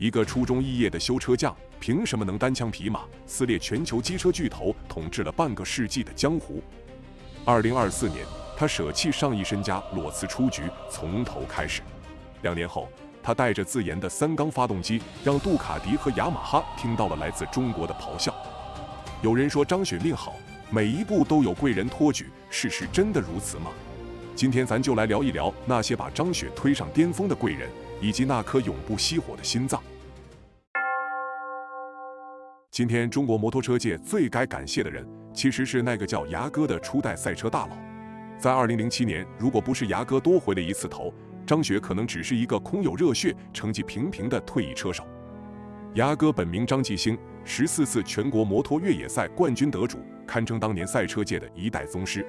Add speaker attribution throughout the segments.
Speaker 1: 一个初中肄业的修车匠，凭什么能单枪匹马撕裂全球机车巨头，统治了半个世纪的江湖？2024年，他舍弃上亿身家，裸辞出局，从头开始。2年后，他带着自研的3缸发动机，让杜卡迪和雅马哈听到了来自中国的咆哮。有人说张雪命好，每一步都有贵人托举，事实真的如此吗？今天咱就来聊一聊那些把张雪推上巅峰的贵人，以及那颗永不熄火的心脏。今天中国摩托车界最该感谢的人，其实是那个叫牙哥的初代赛车大佬。在2007年，如果不是牙哥多回了一次头，张雪可能只是一个空有热血、成绩平平的退役车手。牙哥本名张继兴，14次全国摩托越野赛冠军得主，堪称当年赛车界的一代宗师。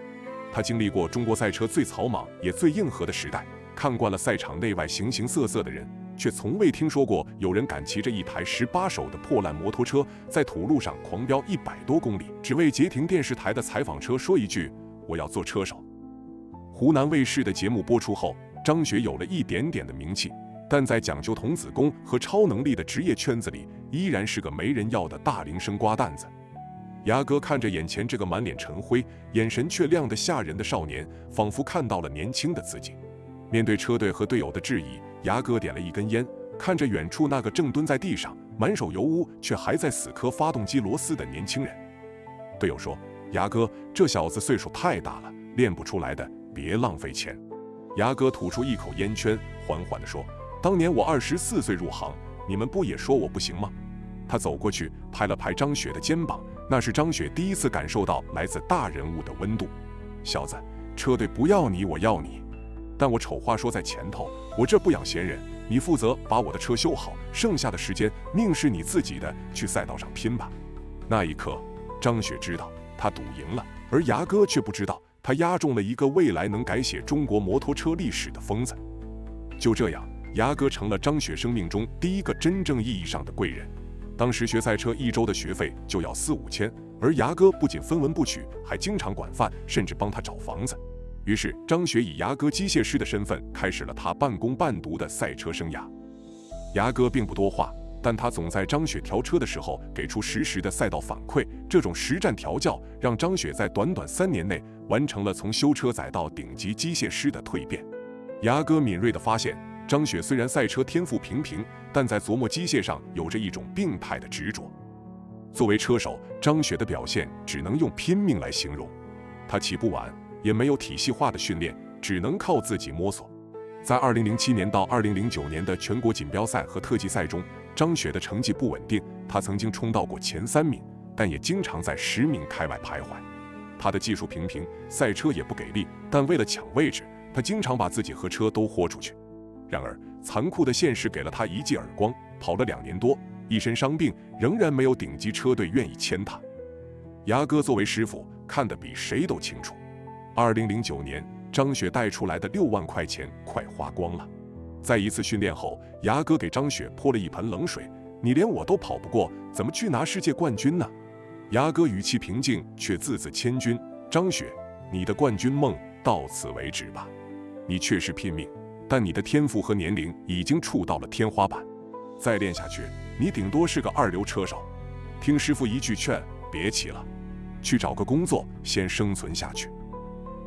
Speaker 1: 他经历过中国赛车最草莽也最硬核的时代，看惯了赛场内外形形色色的人，却从未听说过有人敢骑着一台18手的破烂摩托车，在土路上狂飙100多公里，只为截停电视台的采访车说一句“我要做车手”。湖南卫视的节目播出后，张雪有了一点点的名气，但在讲究童子功和超能力的职业圈子里，依然是个没人要的大龄生瓜蛋子。牙哥看着眼前这个满脸尘灰、眼神却亮得吓人的少年，仿佛看到了年轻的自己。面对车队和队友的质疑，牙哥点了一根烟，看着远处那个正蹲在地上、满手油污却还在死磕发动机螺丝的年轻人。队友说：“牙哥，这小子岁数太大了，练不出来的，别浪费钱。”牙哥吐出一口烟圈，缓缓地说：“当年我24岁入行，你们不也说我不行吗？”他走过去，拍了拍张雪的肩膀，那是张雪第一次感受到来自大人物的温度。小子，车队不要你，我要你。但我丑话说在前头，我这不养闲人，你负责把我的车修好，剩下的时间命是你自己的，去赛道上拼吧。那一刻，张雪知道他赌赢了，而牙哥却不知道，他押中了一个未来能改写中国摩托车历史的疯子。就这样，牙哥成了张雪生命中第一个真正意义上的贵人。当时学赛车1周的学费就要4、5千，而牙哥不仅分文不取，还经常管饭，甚至帮他找房子。于是张雪以牙哥机械师的身份，开始了他半工半读的赛车生涯。牙哥并不多话，但他总在张雪调车的时候给出实时的赛道反馈，这种实战调教让张雪在短短3年内完成了从修车仔到顶级机械师的蜕变。牙哥敏锐地发现，张雪虽然赛车天赋平平，但在琢磨机械上有着一种病态的执着。作为车手，张雪的表现只能用拼命来形容。他起步晚，也没有体系化的训练，只能靠自己摸索。在2007年到2009年的全国锦标赛和特技赛中，张雪的成绩不稳定，她曾经冲到过前3名，但也经常在10名开外徘徊。她的技术平平，赛车也不给力，但为了抢位置，她经常把自己和车都豁出去。然而，残酷的现实给了他一记耳光，跑了2年多，一身伤病，仍然没有顶级车队愿意签他。牙哥作为师傅，看得比谁都清楚。2009年，张雪带出来的6万块钱快花光了。在一次训练后，牙哥给张雪泼了一盆冷水：“你连我都跑不过，怎么去拿世界冠军呢？”牙哥语气平静，却字字千钧：“张雪，你的冠军梦到此为止吧。你确实拼命，但你的天赋和年龄已经触到了天花板，再练下去，你顶多是个2流车手。听师傅一句劝，别骑了，去找个工作，先生存下去。”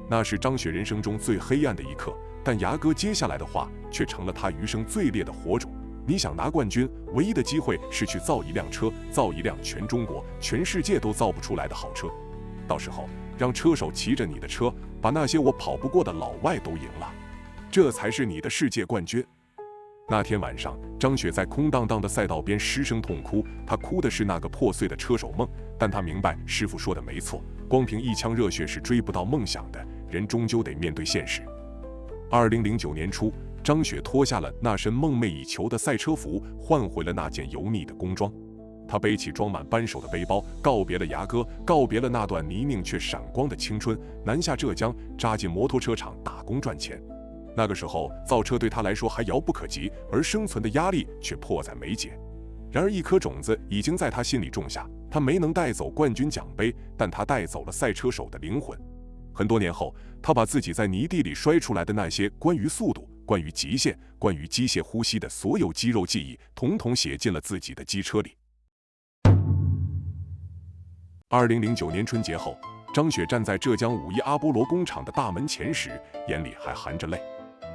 Speaker 1: 那是张雪人生中最黑暗的一刻，但牙哥接下来的话却成了他余生最烈的火种。你想拿冠军，唯一的机会是去造一辆车，造一辆全中国、全世界都造不出来的好车。到时候，让车手骑着你的车，把那些我跑不过的老外都赢了。这才是你的世界冠军。那天晚上，张雪在空荡荡的赛道边失声痛哭，她哭的是那个破碎的车手梦，但她明白师傅说的没错，光凭一腔热血是追不到梦想的，人终究得面对现实。2009年初，张雪脱下了那身梦寐以求的赛车服，换回了那件油腻的工装。她背起装满扳手的背包，告别了牙哥，告别了那段泥泞却闪光的青春，南下浙江，扎进摩托车厂打工赚钱。那个时候，造车对他来说还遥不可及，而生存的压力却迫在眉睫。然而，一颗种子已经在他心里种下，他没能带走冠军奖杯，但他带走了赛车手的灵魂。很多年后，他把自己在泥地里摔出来的那些关于速度、关于极限、关于机械呼吸的所有肌肉记忆，统统写进了自己的机车里。2009年春节后，张雪站在浙江五一阿波罗工厂的大门前时，眼里还含着泪。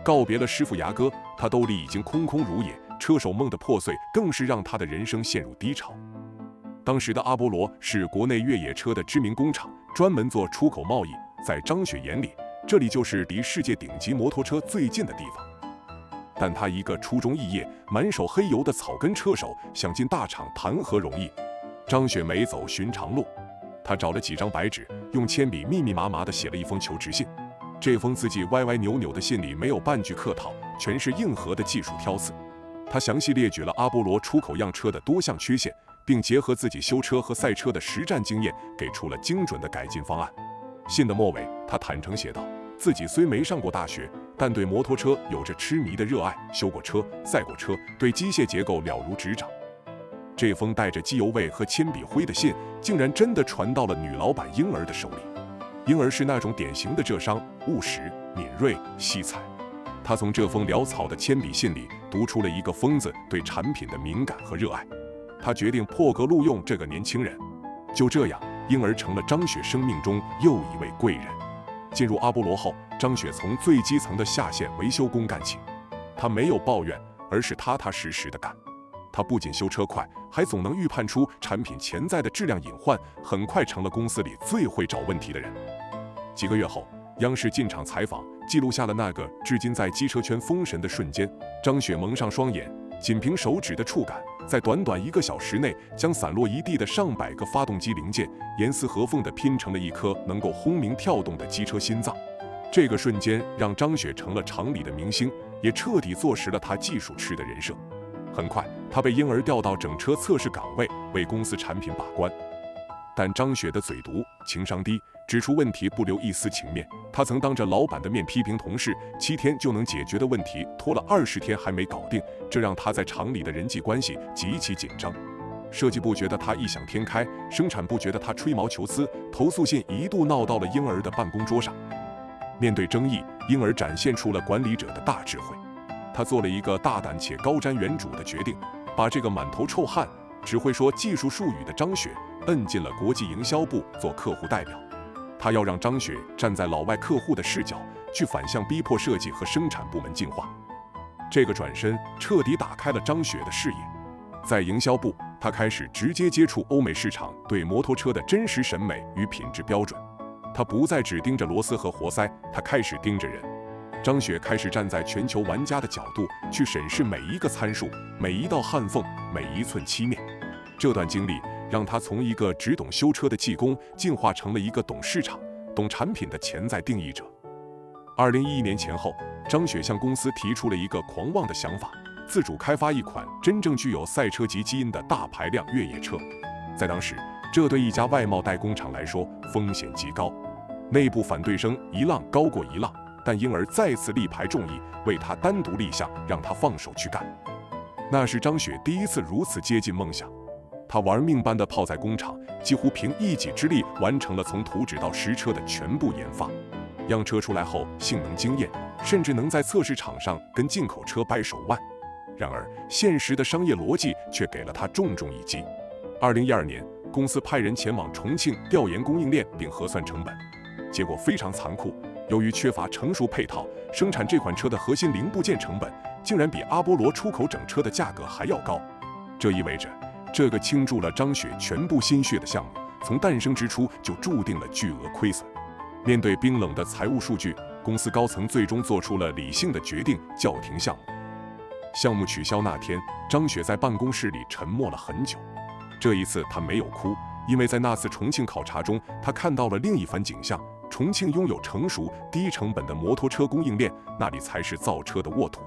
Speaker 1: 告别了师傅牙哥，他兜里已经空空如也，车手梦的破碎更是让他的人生陷入低潮。当时的阿波罗是国内越野车的知名工厂，专门做出口贸易。在张雪眼里，这里就是离世界顶级摩托车最近的地方。但他一个初中肄业、满手黑油的草根车手，想进大厂谈何容易？张雪没走寻常路，他找了几张白纸，用铅笔密密麻麻地写了一封求职信。这封字迹歪歪扭扭的信里没有半句客套，全是硬核的技术挑刺。他详细列举了阿波罗出口样车的多项缺陷，并结合自己修车和赛车的实战经验，给出了精准的改进方案。信的末尾，他坦诚写道：自己虽没上过大学，但对摩托车有着痴迷的热爱，修过车，赛过车，对机械结构了如指掌。这封带着机油味和铅笔灰的信，竟然真的传到了女老板婴儿的手里。婴儿是那种典型的浙商，务实、敏锐、惜才。他从这封潦草的铅笔信里读出了一个疯子对产品的敏感和热爱。他决定破格录用这个年轻人。就这样，婴儿成了张雪生命中又一位贵人。进入阿波罗后，张雪从最基层的下线维修工干起。他没有抱怨，而是踏踏实实的干。他不仅修车快，还总能预判出产品潜在的质量隐患，很快成了公司里最会找问题的人。几个月后，央视进场采访，记录下了那个至今在机车圈封神的瞬间。张雪蒙上双眼，仅凭手指的触感，在短短1个小时内，将散落一地的上百个发动机零件严丝合缝地拼成了一颗能够轰鸣跳动的机车心脏。这个瞬间让张雪成了厂里的明星，也彻底坐实了她技术痴的人设。很快，她被婴儿调到整车测试岗位，为公司产品把关。但张雪的嘴毒，情商低，指出问题不留一丝情面。她曾当着老板的面批评同事7天就能解决的问题，拖了20天还没搞定，这让她在厂里的人际关系极其紧张。设计部觉得她异想天开，生产部觉得她吹毛求疵，投诉信一度闹到了婴儿的办公桌上。面对争议，婴儿展现出了管理者的大智慧。他做了一个大胆且高瞻远瞩的决定，把这个满头臭汗、只会说技术术语的张雪摁进了国际营销部做客户代表。他要让张雪站在老外客户的视角，去反向逼迫设计和生产部门进化。这个转身彻底打开了张雪的视野。在营销部，他开始直接接触欧美市场对摩托车的真实审美与品质标准。他不再只盯着螺丝和活塞，他开始盯着人。张雪开始站在全球玩家的角度去审视每一个参数、每一道焊缝、每一寸漆面。这段经历让他从一个只懂修车的技工，进化成了一个懂市场、懂产品的潜在定义者。2011年前后，张雪向公司提出了一个狂妄的想法，自主开发一款真正具有赛车级基因的大排量越野车。在当时，这对一家外贸代工厂来说风险极高，内部反对声一浪高过一浪。但婴儿再次力排众议，为他单独立项，让他放手去干。那是张雪第一次如此接近梦想。他玩命般地泡在工厂，几乎凭一己之力完成了从图纸到实车的全部研发。样车出来后，性能惊艳，甚至能在测试场上跟进口车掰手腕。然而，现实的商业逻辑却给了他重重一击。2012年，公司派人前往重庆调研供应链并核算成本，结果非常残酷。由于缺乏成熟配套，生产这款车的核心零部件成本竟然比阿波罗出口整车的价格还要高。这意味着，这个倾注了张雪全部心血的项目，从诞生之初就注定了巨额亏损。面对冰冷的财务数据，公司高层最终做出了理性的决定，叫停项目。项目取消那天，张雪在办公室里沉默了很久。这一次她没有哭，因为在那次重庆考察中，她看到了另一番景象。重庆拥有成熟、低成本的摩托车供应链，那里才是造车的沃土。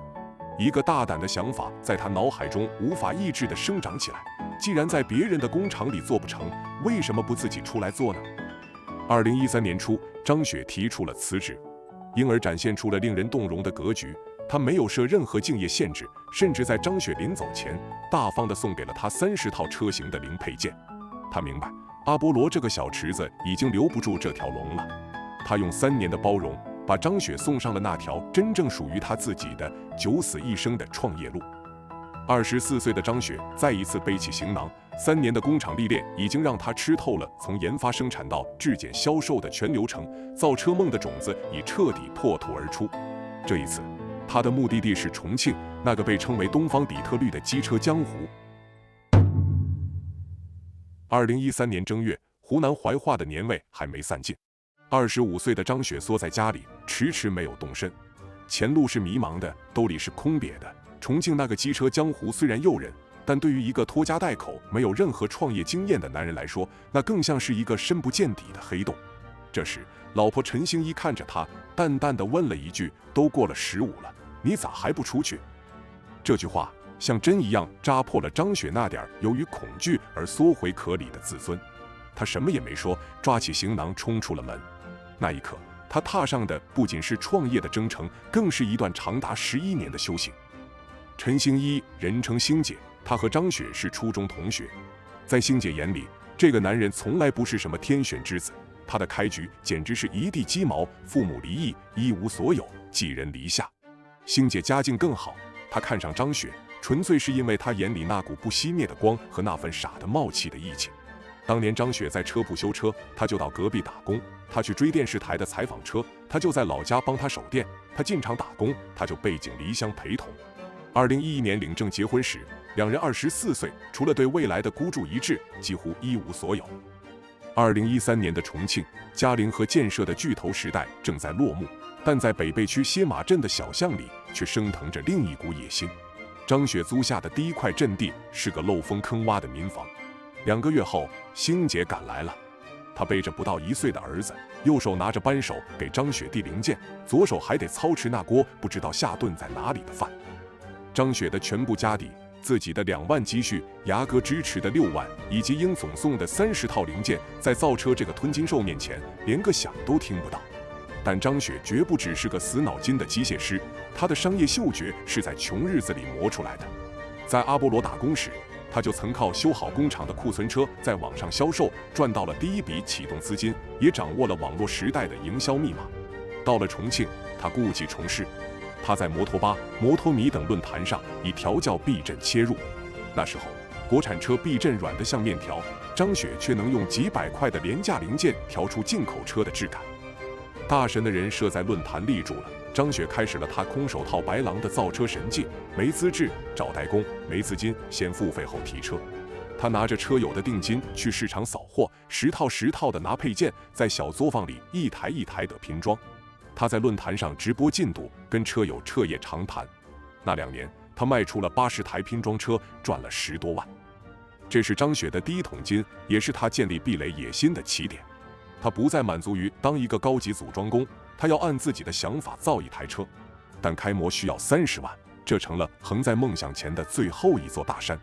Speaker 1: 一个大胆的想法在他脑海中无法抑制地生长起来。既然在别人的工厂里做不成，为什么不自己出来做呢？2013年初，张雪提出了辞职。婴儿展现出了令人动容的格局，他没有设任何竞业限制，甚至在张雪临走前，大方地送给了他30套车型的零配件。他明白，阿波罗这个小池子已经留不住这条龙了。他用3年的包容，把张雪送上了那条真正属于她自己的九死一生的创业路。24岁的张雪再一次背起行囊，3年的工厂历练已经让她吃透了从研发生产到质检销售的全流程，造车梦的种子已彻底破土而出。这一次，她的目的地是重庆，那个被称为东方底特律的机车江湖。2013年正月，湖南怀化的年味还没散尽，25岁的张雪缩在家里，迟迟没有动身。前路是迷茫的，兜里是空瘪的。重庆那个机车江湖虽然诱人，但对于一个拖家带口、没有任何创业经验的男人来说，那更像是一个深不见底的黑洞。这时，老婆陈兴一看着他，淡淡地问了一句：“都过了15了，你咋还不出去？”这句话像针一样扎破了张雪那点由于恐惧而缩回壳里的自尊。他什么也没说，抓起行囊冲出了门。那一刻，他踏上的不仅是创业的征程，更是一段长达11年的修行。陈兴一人称星姐，她和张雪是初中同学。在星姐眼里，这个男人从来不是什么天选之子，他的开局简直是一地鸡毛，父母离异，一无所有，寄人篱下。星姐家境更好，她看上张雪，纯粹是因为她眼里那股不熄灭的光和那份傻得冒气的义气。当年张雪在车铺修车，她就到隔壁打工；她去追电视台的采访车，她就在老家帮他守店；她进厂打工，她就背井离乡陪同。2011年领证结婚时，两人24岁，除了对未来的孤注一掷，几乎一无所有。2013年的重庆，嘉陵和建设的巨头时代正在落幕，但在北碚区歇马镇的小巷里，却升腾着另一股野心。张雪租下的第一块阵地是个漏风坑洼的民房。2个月后，星姐赶来了。她背着不到1岁的儿子，右手拿着扳手给张雪递零件，左手还得操持那锅不知道下炖在哪里的饭。张雪的全部家底，自己的2万积蓄，牙哥支持的6万，以及英总送的30套零件，在造车这个吞金兽面前，连个响都听不到。但张雪绝不只是个死脑筋的机械师，她的商业嗅觉是在穷日子里磨出来的。在阿波罗打工时，他就曾靠修好工厂的库存车在网上销售，赚到了第一笔启动资金，也掌握了网络时代的营销密码。到了重庆，他故技重施，他在摩托吧、摩托米等论坛上以调教避震切入。那时候，国产车避震软得像面条，张雪却能用几百块的廉价零件调出进口车的质感。大神的人设在论坛立住了。张雪开始了她空手套白狼的造车神迹，没资质找代工，没资金先付费后提车。她拿着车友的定金去市场扫货，10套10套的拿配件，在小作坊里一台一台的拼装。她在论坛上直播进度，跟车友彻夜长谈。那2年，她卖出了80台拼装车，赚了10多万。这是张雪的第一桶金，也是她建立壁垒野心的起点。她不再满足于当一个高级组装工，她要按自己的想法造一台车，但开模需要30万，这成了横在梦想前的最后一座大山。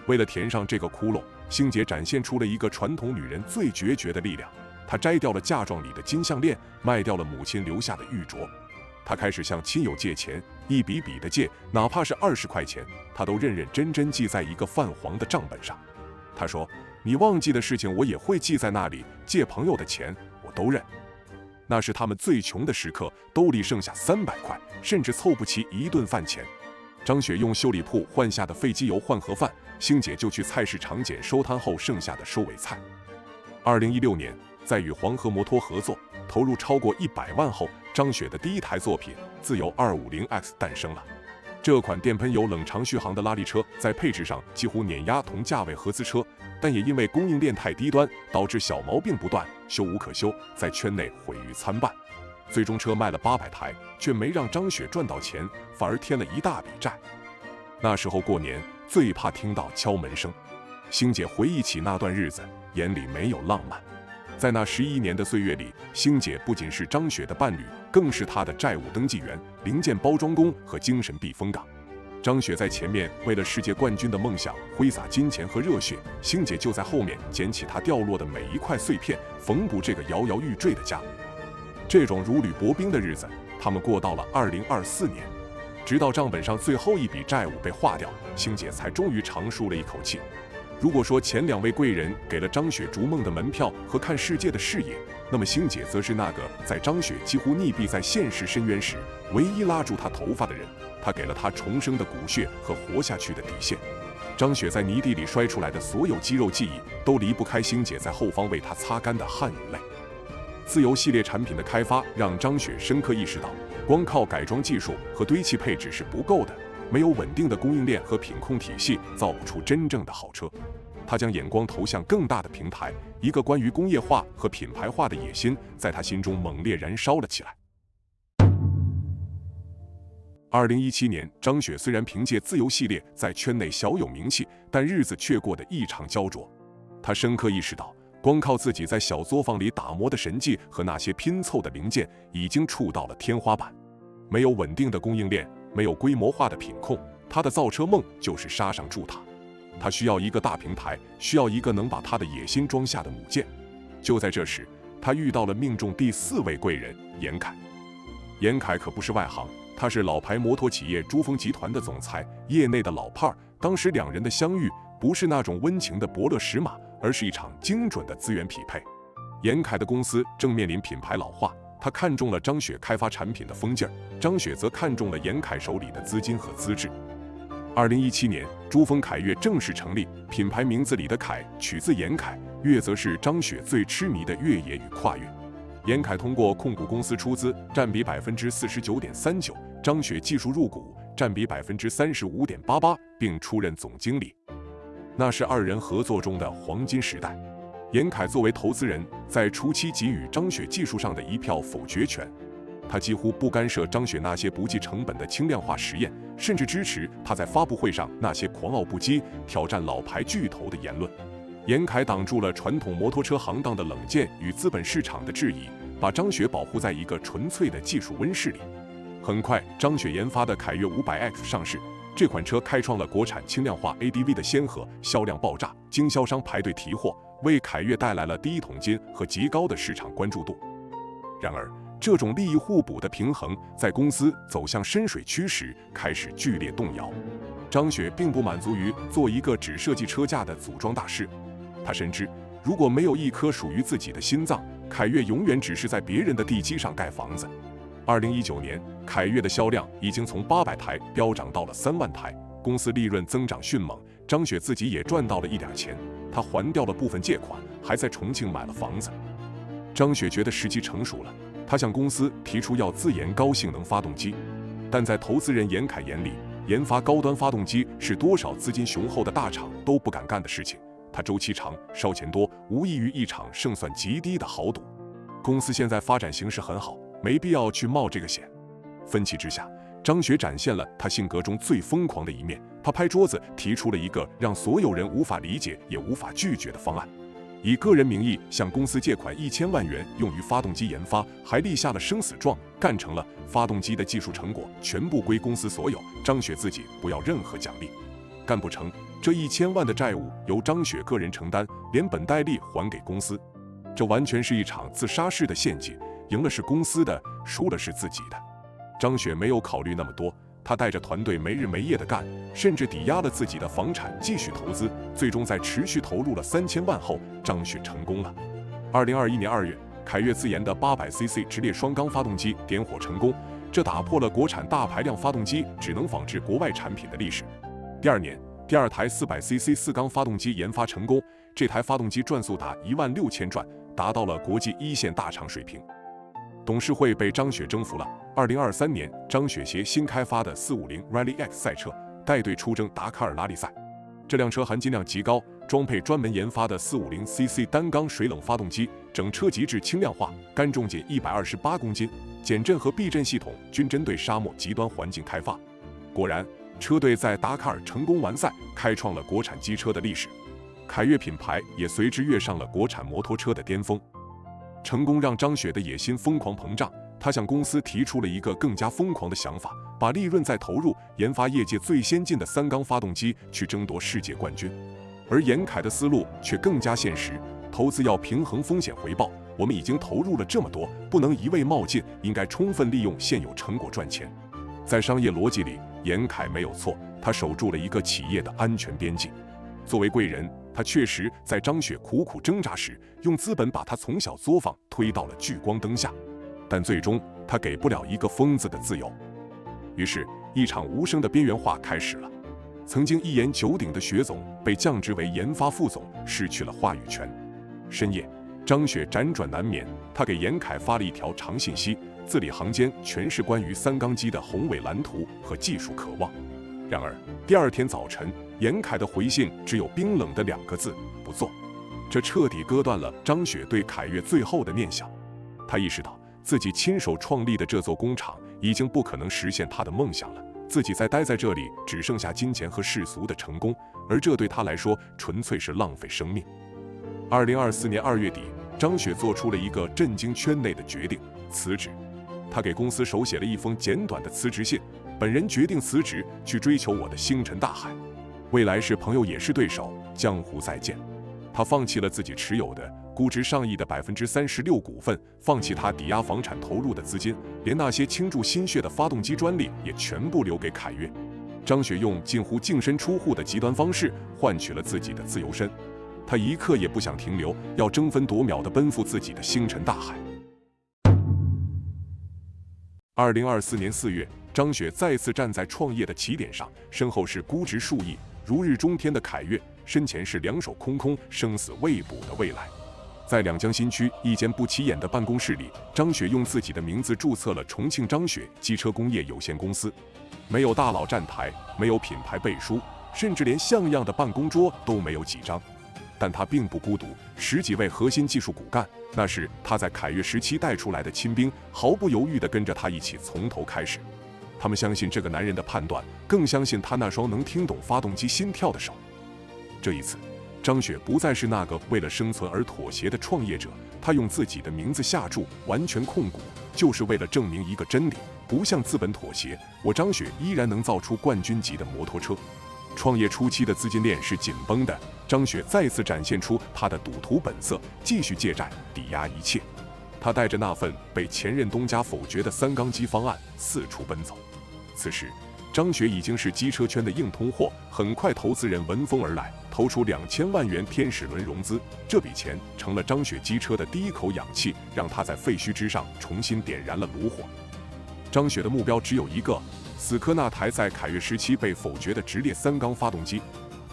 Speaker 1: 为了填上这个窟窿，星姐展现出了一个传统女人最决绝的力量。她摘掉了嫁妆里的金项链，卖掉了母亲留下的玉镯。她开始向亲友借钱，一笔笔的借，哪怕是20块钱，她都认认真真记在一个泛黄的账本上。她说：“你忘记的事情我也会记在那里，借朋友的钱我都认。”那是他们最穷的时刻，兜里剩下300块，甚至凑不齐1顿饭钱。张雪用修理铺换下的废机油换盒饭，星姐就去菜市场捡收摊后剩下的收尾菜。2016年，在与黄河摩托合作，投入超过100万后，张雪的第一台作品自由 250X 诞生了。这款电喷油冷长续航的拉力车在配置上几乎碾压同价位合资车，但也因为供应链太低端，导致小毛病不断，修无可修，在圈内毁誉参半。最终车卖了800台，却没让张雪赚到钱，反而添了一大笔债。那时候过年最怕听到敲门声，星姐回忆起那段日子，眼里没有浪漫。在那11年的岁月里，星姐不仅是张雪的伴侣，更是她的债务登记员、零件包装工和精神避风港。张雪在前面为了世界冠军的梦想挥洒金钱和热血，星姐就在后面捡起她掉落的每一块碎片，缝补这个摇摇欲坠的家。这种如履薄冰的日子，他们过到了2024年，直到账本上最后一笔债务被划掉，星姐才终于长舒了一口气。如果说前2位贵人给了张雪逐梦的门票和看世界的视野，那么星姐则是那个在张雪几乎溺毙在现实深渊时唯一拉住她头发的人，她给了她重生的骨血和活下去的底线。张雪在泥地里摔出来的所有肌肉记忆，都离不开星姐在后方为她擦干的汗与泪。自由系列产品的开发让张雪深刻意识到，光靠改装技术和堆砌配置是不够的，没有稳定的供应链和品控体系，造不出真正的好车。他将眼光投向更大的平台，一个关于工业化和品牌化的野心在他心中猛烈燃烧了起来。2017年，张雪虽然凭借自由系列在圈内小有名气，但日子却过得异常焦灼。他深刻意识到，光靠自己在小作坊里打磨的神技和那些拼凑的零件，已经触到了天花板。没有稳定的供应链，没有规模化的品控，他的造车梦就是杀上柱塔。他需要一个大平台，需要一个能把他的野心装下的母舰。就在这时，他遇到了命中第4位贵人严凯。严凯可不是外行，他是老牌摩托企业珠峰集团的总裁，业内的老派儿。当时2人的相遇不是那种温情的伯乐识马，而是一场精准的资源匹配。严凯的公司正面临品牌老化，他看中了张雪开发产品的疯劲儿，张雪则看中了严凯手里的资金和资质。2017年，珠峰凯越正式成立，品牌名字里的凯取自严凯，越则是张雪最痴迷的越野与跨越。严凯通过控股公司出资，占比 49.39%， 张雪技术入股，占比 35.88%， 并出任总经理。那是2人合作中的黄金时代。严凯作为投资人，在初期给予张雪技术上的一票否决权。他几乎不干涉张雪那些不计成本的轻量化实验，甚至支持他在发布会上那些狂傲不羁、挑战老牌巨头的言论。严凯挡住了传统摩托车行当的冷箭与资本市场的质疑，把张雪保护在一个纯粹的技术温室里。很快，张雪研发的凯越 500X 上市，这款车开创了国产轻量化 ADV 的先河，销量爆炸，经销商排队提货，为凯越带来了第一桶金和极高的市场关注度。然而，这种利益互补的平衡在公司走向深水区时开始剧烈动摇。张雪并不满足于做一个只设计车架的组装大师，他深知，如果没有一颗属于自己的心脏，凯越永远只是在别人的地基上盖房子。2019年，凯越的销量已经从800台飙涨到了3万台，公司利润增长迅猛，张雪自己也赚到了一点钱，他还掉了部分借款，还在重庆买了房子。张雪觉得时机成熟了，他向公司提出要自研高性能发动机，但在投资人严凯眼里，研发高端发动机是多少资金雄厚的大厂都不敢干的事情，它周期长，烧钱多，无异于一场胜算极低的豪赌。公司现在发展形势很好，没必要去冒这个险。分歧之下，张雪展现了他性格中最疯狂的一面，他拍桌子提出了一个让所有人无法理解也无法拒绝的方案。以个人名义向公司借款1000万元用于发动机研发，还立下了生死状，干成了发动机的技术成果全部归公司所有，张雪自己不要任何奖励。干不成，这1000万的债务由张雪个人承担，连本带利还给公司。这完全是一场自杀式的陷阱，赢了是公司的，输了是自己的。张雪没有考虑那么多，他带着团队没日没夜的干，甚至抵押了自己的房产继续投资，最终在持续投入了3000万后，张雪成功了。2021年2月，凯越自研的 800cc 直列双缸发动机点火成功，这打破了国产大排量发动机只能仿制国外产品的历史。第2年，第2台 400cc 四缸发动机研发成功，这台发动机转速达16000转，达到了国际1线大厂水平。董事会被张雪征服了。2023年，张雪携新开发的450 Rally X 赛车带队出征达喀尔拉力赛。这辆车含金量极高，装配专门研发的 450cc 单缸水冷发动机，整车极致轻量化，干重仅128公斤，减震和避震系统均针对沙漠极端环境开发。果然，车队在达喀尔成功完赛，开创了国产机车的历史。凯越品牌也随之跃上了国产摩托车的巅峰。成功让张雪的野心疯狂膨胀，他向公司提出了一个更加疯狂的想法，把利润再投入研发业界最先进的3缸发动机，去争夺世界冠军。而严凯的思路却更加现实，投资要平衡风险回报，我们已经投入了这么多，不能一味冒进，应该充分利用现有成果赚钱。在商业逻辑里，严凯没有错，他守住了一个企业的安全边际。作为贵人，他确实在张雪苦苦挣扎时，用资本把他从小作坊推到了聚光灯下，但最终他给不了一个疯子的自由。于是，一场无声的边缘化开始了。曾经一言九鼎的雪总被降职为研发副总，失去了话语权。深夜，张雪辗转难眠，他给严凯发了一条长信息，字里行间全是关于三缸机的宏伟蓝图和技术渴望。然而，第二天早晨，严凯的回信只有冰冷的2个字：不做。这彻底割断了张雪对凯越最后的念想。他意识到，自己亲手创立的这座工厂已经不可能实现他的梦想了。自己再待在这里，只剩下金钱和世俗的成功，而这对他来说纯粹是浪费生命。2024年2月底，张雪做出了一个震惊圈内的决定：辞职。他给公司手写了一封简短的辞职信，本人决定辞职，去追求我的星辰大海。未来是朋友也是对手，江湖再见。他放弃了自己持有的估值上亿的36%股份，放弃他抵押房产投入的资金，连那些倾注心血的发动机专利也全部留给凯越。张雪用近乎净身出户的极端方式换取了自己的自由身，他一刻也不想停留，要争分夺秒地奔赴自己的星辰大海。2024年4月，张雪再次站在创业的起点上，身后是估值数亿、如日中天的凯越，身前是两手空空、生死未卜的未来。在两江新区一间不起眼的办公室里，张雪用自己的名字注册了重庆张雪机车工业有限公司。没有大佬站台，没有品牌背书，甚至连像样的办公桌都没有几张。但他并不孤独，10几位核心技术骨干，那是他在凯越时期带出来的亲兵，毫不犹豫地跟着他一起从头开始。他们相信这个男人的判断，更相信他那双能听懂发动机心跳的手。这一次，张雪不再是那个为了生存而妥协的创业者，他用自己的名字下注，完全控股，就是为了证明一个真理：不向资本妥协，我张雪依然能造出冠军级的摩托车。创业初期的资金链是紧绷的，张雪再次展现出他的赌徒本色，继续借债抵押一切。他带着那份被前任东家否决的三缸机方案四处奔走。此时，张雪已经是机车圈的硬通货，很快投资人闻风而来，投出2000万元天使轮融资。这笔钱成了张雪机车的第一口氧气，让他在废墟之上重新点燃了炉火。张雪的目标只有一个：死磕那台在凯越时期被否决的直列三缸发动机。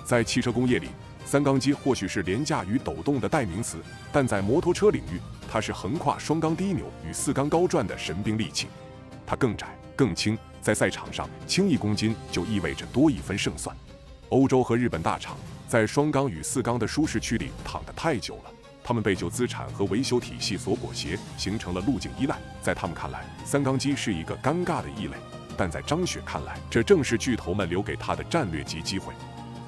Speaker 1: 在汽车工业里，三缸机或许是廉价与抖动的代名词，但在摩托车领域，它是横跨双缸低扭与4缸高转的神兵利器。它更窄更轻，在赛场上轻1公斤就意味着多1分胜算。欧洲和日本大厂在双缸与4缸的舒适区里躺得太久了，他们被旧资产和维修体系所裹挟，形成了路径依赖。在他们看来，三缸机是一个尴尬的异类，但在张雪看来，这正是巨头们留给他的战略级机会。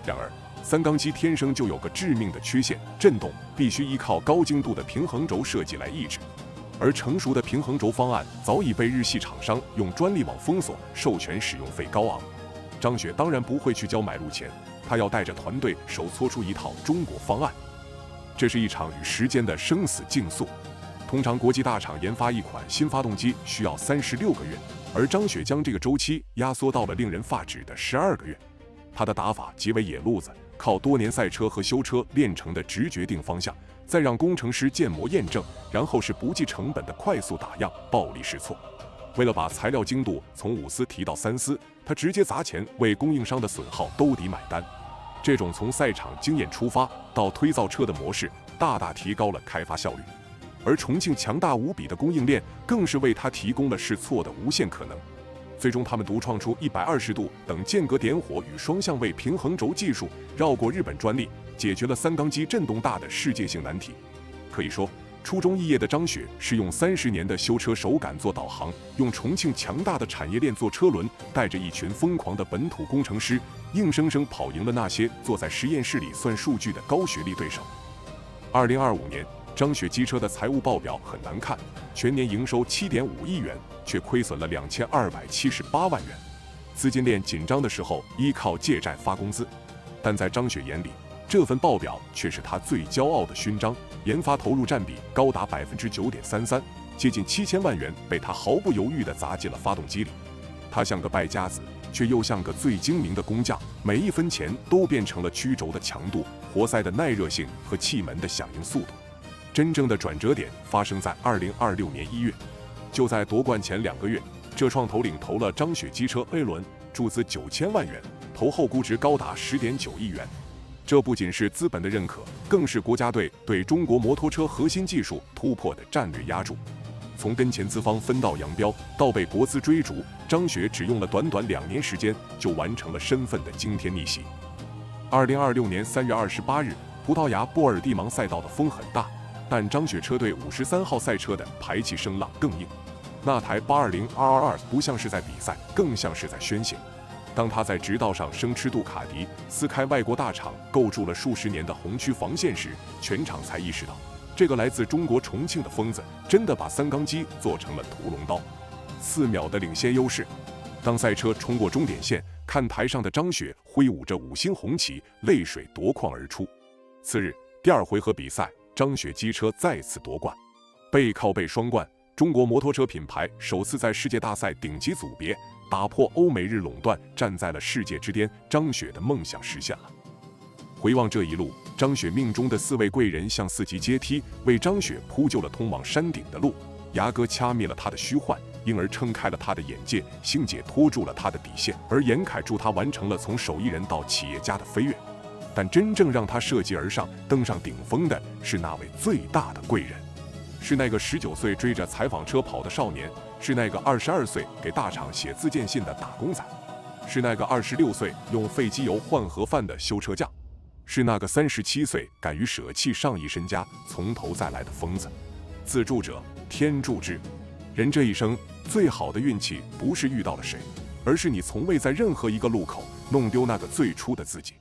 Speaker 1: 然而，三缸机天生就有个致命的缺陷，震动必须依靠高精度的平衡轴设计来抑制，而成熟的平衡轴方案早已被日系厂商用专利网封锁，授权使用费高昂。张雪当然不会去交买路钱，他要带着团队手搓出一套中国方案。这是一场与时间的生死竞速。通常国际大厂研发一款新发动机需要36个月，而张雪将这个周期压缩到了令人发指的12个月。他的打法极为野路子，靠多年赛车和修车练成的直觉定方向，再让工程师建模验证，然后是不计成本的快速打样，暴力试错。为了把材料精度从5丝提到3丝，他直接砸钱为供应商的损耗兜底买单。这种从赛场经验出发到推造车的模式，大大提高了开发效率。而重庆强大无比的供应链，更是为他提供了试错的无限可能。最终，他们独创出120度等间隔点火与双相位平衡轴技术，绕过日本专利，解决了三缸机震动大的世界性难题。可以说，初中肄业的张雪是用30年的修车手感做导航，用重庆强大的产业链做车轮，带着一群疯狂的本土工程师，硬生生跑赢了那些坐在实验室里算数据的高学历对手。2025年，张雪机车的财务报表很难看，全年营收7.5亿元，却亏损了2278万元。资金链紧张的时候，依靠借债发工资，但在张雪眼里，这份报表却是他最骄傲的勋章。研发投入占比高达9.33%，接近7000万元被他毫不犹豫地砸进了发动机里。他像个败家子，却又像个最精明的工匠，每一分钱都变成了曲轴的强度、活塞的耐热性和气门的响应速度。真正的转折点发生在2026年1月，就在夺冠前2个月，浙创投领投了张雪机车 A 轮，注资9000万元，投后估值高达10.9亿元。这不仅是资本的认可，更是国家队对中国摩托车核心技术突破的战略压注。从跟前资方分道扬镳到被国资追逐，张雪只用了短短2年时间就完成了身份的惊天逆袭。2026年3月28日，葡萄牙波尔蒂芒赛道的风很大，但张雪车队53号赛车的排气声浪更硬。那台820 RR2不像是在比赛，更像是在宣泄。当他在直道上生吃杜卡迪，撕开外国大厂构筑了数十年的红区防线时，全场才意识到，这个来自中国重庆的疯子真的把三缸机做成了屠龙刀。4秒的领先优势。当赛车冲过终点线，看台上的张雪挥舞着5星红旗，泪水夺眶而出。次日，第2回合比赛，张雪机车再次夺冠，背靠背双冠。中国摩托车品牌首次在世界大赛顶级组别打破欧美日垄断，站在了世界之巅，张雪的梦想实现了。回望这一路，张雪命中的4位贵人像4级阶梯，为张雪铺就了通往山顶的路。牙哥掐灭了他的虚幻，因而撑开了他的眼界；星姐拖住了他的底线，而严凯助他完成了从手艺人到企业家的飞跃。但真正让他涉级而上，登上顶峰的是那位最大的贵人，是那个19岁追着采访车跑的少年，是那个22岁给大厂写自荐信的打工仔，是那个26岁用废机油换盒饭的修车匠，是那个37岁敢于舍弃上亿身家从头再来的疯子。自助者天助之，人这一生最好的运气不是遇到了谁，而是你从未在任何一个路口弄丢那个最初的自己。